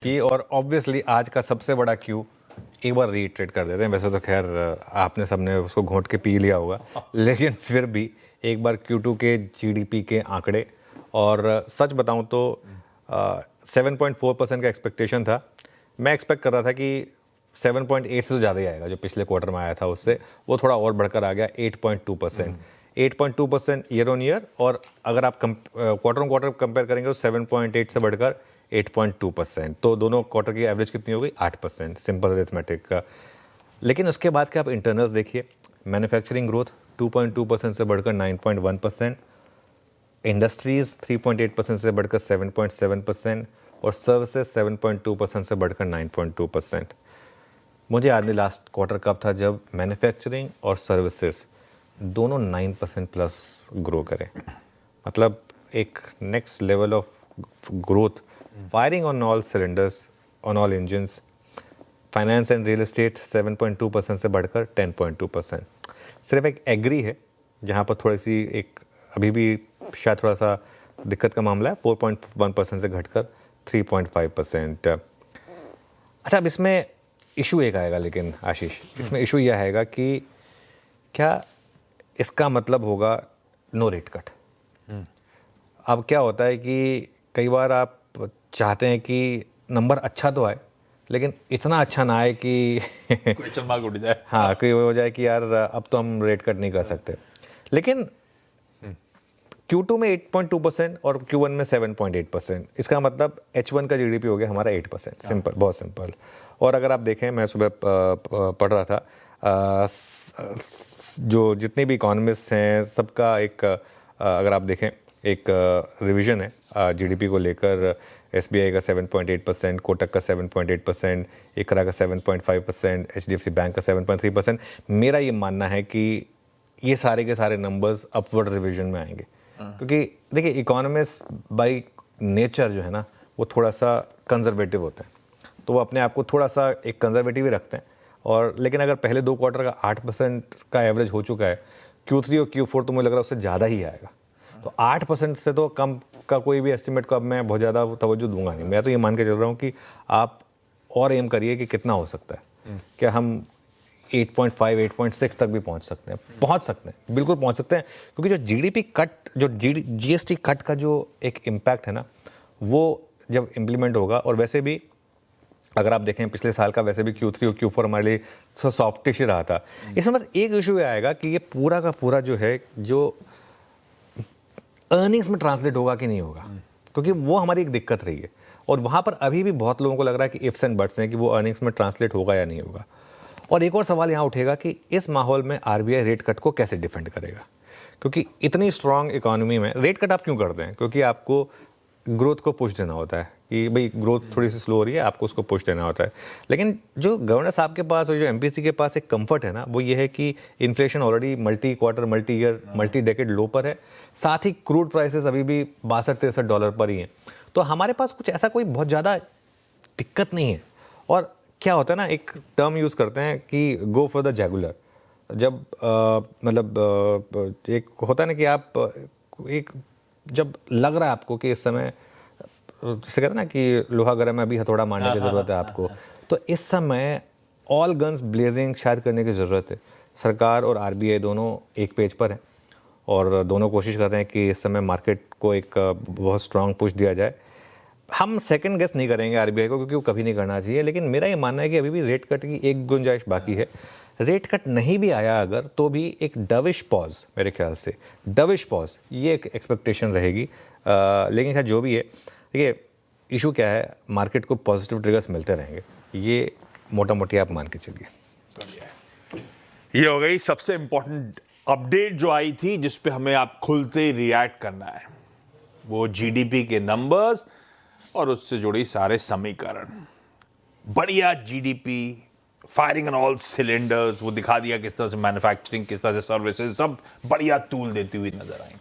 की। और ऑब्वियसली आज का सबसे बड़ा क्यू एक बार रीट्रेट कर देते हैं। वैसे तो खैर आपने सबने उसको घोंट के पी लिया होगा, लेकिन फिर भी एक बार Q2 के GDP के आंकड़े, और सच बताऊं तो 7.4% का एक्सपेक्टेशन था। मैं एक्सपेक्ट कर रहा था कि 7.8 से तो ज़्यादा ही आएगा, जो पिछले क्वार्टर में आया था उससे वो थोड़ा और बढ़कर आ गया 8.2%। 8.2% ईयर ऑन ईयर, और अगर आप क्वार्टर ऑन क्वार्टर कंपेयर करेंगे तो 7.8 से बढ़कर 8.2%। तो दोनों क्वार्टर की एवरेज कितनी हो गई? 8%, सिंपल अरिथमेटिक का। लेकिन उसके बाद के आप इंटरनल्स देखिए, मैन्युफैक्चरिंग ग्रोथ 2.2% से बढ़कर 9.1%, इंडस्ट्रीज 3.8% से बढ़कर 7.7%, और सर्विसेज 7.2% से बढ़कर 9.2%। मुझे याद नहीं लास्ट क्वार्टर कब था जब मैन्युफैक्चरिंग और सर्विसेज दोनों 9% प्लस ग्रो करें। मतलब एक next level of growth, firing on all cylinders, on all engines. Finance and real estate 7.2% से बढ़कर 10.2%। सिर्फ एक एग्री है जहाँ पर थोड़ी सी एक अभी भी शायद थोड़ा सा दिक्कत का मामला है, 4.1% से घटकर 3.5%। अच्छा, अब इसमें इशू एक आएगा, लेकिन आशीष इसमें इशू यह आएगा कि क्या इसका मतलब होगा नो रेट कट। अब क्या होता है कि कई बार आप चाहते हैं कि नंबर अच्छा तो आए, लेकिन इतना अच्छा ना आए कि क्वेश्चन मार्क उठ जाए। हाँ, कोई हो जाए कि यार अब तो हम रेट कट नहीं कर सकते। लेकिन Q2 में 8.2% और Q1 में 7.8%। इसका मतलब H1 का GDP हो गया हमारा 8%। सिंपल, बहुत सिंपल। और अगर आप देखें, मैं सुबह पढ़ रहा था, जो जितने भी इकोनॉमिस्ट हैं सबका एक अगर आप देखें एक रिवीजन है GDP को लेकर। SBI का 7.8%, कोटक का 7.8%, इकरा का 7.5%, HDFC बैंक का 7.3%। मेरा ये मानना है कि ये सारे के सारे नंबर्स अपवर्ड रिवीजन में आएंगे, क्योंकि देखिए इकोनॉमिस्ट बाय नेचर जो है ना वो थोड़ा सा कंजर्वेटिव होते हैं, तो वो अपने आप को थोड़ा सा एक कंजर्वेटिव ही रखते हैं। और लेकिन अगर पहले दो क्वार्टर का 8% का एवरेज हो चुका है, Q3 और Q4 तो मुझे लग रहा है उससे ज़्यादा ही आएगा। तो 8% से तो कम का कोई भी एस्टिमेट को अब मैं बहुत ज़्यादा तवज्जो दूंगा नहीं। मैं तो ये मान के चल रहा हूँ कि आप और एम करिए कि कितना हो सकता है। क्या हम 8.5, 8.6 तक भी पहुंच सकते हैं, बिल्कुल पहुंच सकते हैं, क्योंकि जो GDP कट, जो GST कट का जो एक इम्पैक्ट है ना, वो जब इम्प्लीमेंट होगा। और वैसे भी अगर आप देखें पिछले साल का, वैसे भी Q3 और Q4 हमारे लिए सॉफ्टिश ही रहा था। इसमें बस एक इशू ये आएगा कि ये पूरा का पूरा जो है, जो अर्निंग्स में ट्रांसलेट होगा कि नहीं होगा, क्योंकि वो हमारी एक दिक्कत रही है। और वहाँ पर अभी भी बहुत लोगों को लग रहा है कि इफ्स एंड बट्स हैं कि वो अर्निंग्स में ट्रांसलेट होगा या नहीं होगा। और एक और सवाल यहाँ उठेगा कि इस माहौल में RBI रेट कट को कैसे डिफेंड करेगा, क्योंकि इतनी स्ट्रांग इकोनॉमी में रेट कट आप क्यों करते हैं? क्योंकि आपको ग्रोथ को पुश देना होता है कि भाई ग्रोथ थोड़ी सी स्लो हो रही है, आपको उसको पुश देना होता है। लेकिन जो गवर्नर साहब के पास और जो MPC के पास एक कंफर्ट है ना, वो ये है कि inflation already multi quarter, multi year, multi decade low पर है। साथ ही क्रूड प्राइसेस अभी भी $62-63 पर ही हैं। तो हमारे पास कुछ ऐसा कोई बहुत ज़्यादा दिक्कत नहीं है। और क्या होता है ना, एक टर्म यूज़ करते हैं कि गो फॉर द जैगुलर। जब मतलब एक होता है ना कि आप एक जब लग रहा है आपको कि इस समय, जिसे कहते हैं ना कि लोहा गर्म है, अभी हथौड़ा मारने की ज़रूरत है आपको, तो इस समय ऑल गन्स ब्लेजिंग शायद करने की ज़रूरत है। सरकार और RBI दोनों एक पेज पर हैं और दोनों कोशिश कर रहे हैं कि इस समय मार्केट को एक बहुत स्ट्रांग पुश दिया जाए। हम सेकंड गेस नहीं करेंगे RBI को, क्योंकि वो कभी नहीं करना चाहिए। लेकिन मेरा ये मानना है कि अभी भी रेट कट की एक गुंजाइश बाकी है। रेट कट नहीं भी आया अगर, तो भी एक डविश पॉज, मेरे ख्याल से डविश पॉज, ये एक एक्सपेक्टेशन रहेगी। लेकिन खैर जो भी है, देखिए इशू क्या है, मार्केट को पॉजिटिव ट्रिगर्स मिलते रहेंगे, ये मोटा मोटी आप मान के चलिए। ये हो गई सबसे इंपॉर्टेंट अपडेट जो आई थी, जिसपे हमें आप खुलते रिएक्ट करना है, वो GDP के नंबर्स और उससे जुड़ी सारे समीकरण। बढ़िया GDP, firing on all cylinders, वो दिखा दिया किस तरह से मैन्युफैक्चरिंग, किस तरह से सर्विसेज, सब बढ़िया तूल देती हुई नजर आई।